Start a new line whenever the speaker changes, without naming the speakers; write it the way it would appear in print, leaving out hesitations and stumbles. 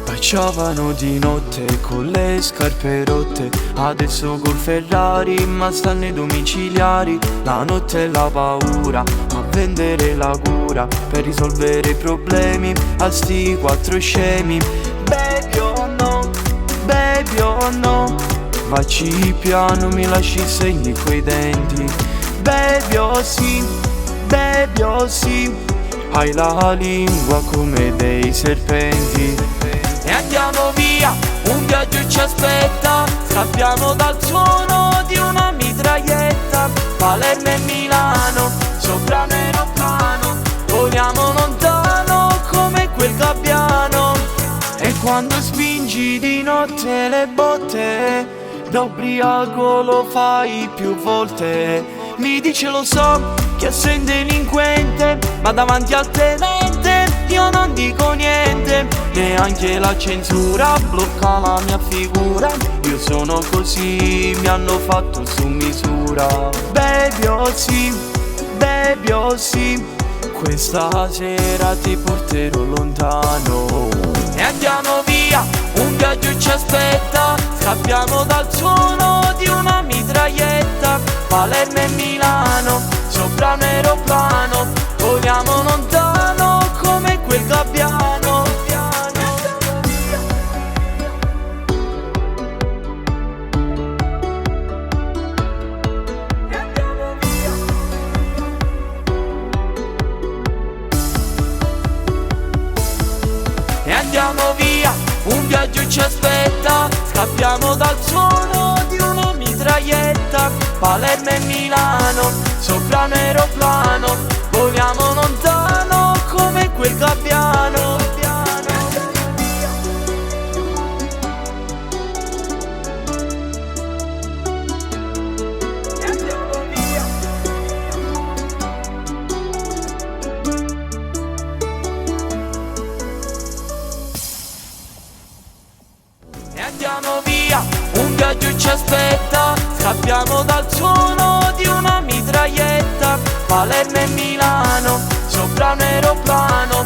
Baciavano di notte con le scarpe rotte, adesso col Ferrari ma stanno i domiciliari. La notte è la paura, a vendere la cura per risolvere i problemi a sti quattro scemi. Baby oh no, baby oh no, vacci piano, mi lasci i segni coi denti. Baby oh sì, baby oh sì, hai la lingua come dei serpenti. E andiamo via, un viaggio ci aspetta, scappiamo dal suono di una mitraglietta. Palermo e Milano, sopra un aeroplano, voliamo lontano come quel gabbiano. E quando spingi di notte le botte, da ubriaco lo fai più volte. Mi dice lo so che sei un delinquente, ma davanti al tenente io non dico niente. Neanche la censura blocca la mia figura, io sono così, mi hanno fatto su misura. Baby oh sì, baby oh sì, questa sera ti porterò lontano. E andiamo via, un viaggio ci aspetta, scappiamo dal suono di una mitraglietta. Palermo e Milano, sopra un aeroplano, voliamo lontano come quel gabbiano. E andiamo via, un viaggio ci aspetta, scappiamo dal suono di una mitraglietta. Palermo e Milano, sopra un aeroplano, voliamo lontano come quel gabbiano. E andiamo via, un viaggio ci aspetta, scappiamo dal suono di una mitraglietta. Palermo e Milano, sopra un aeroplano,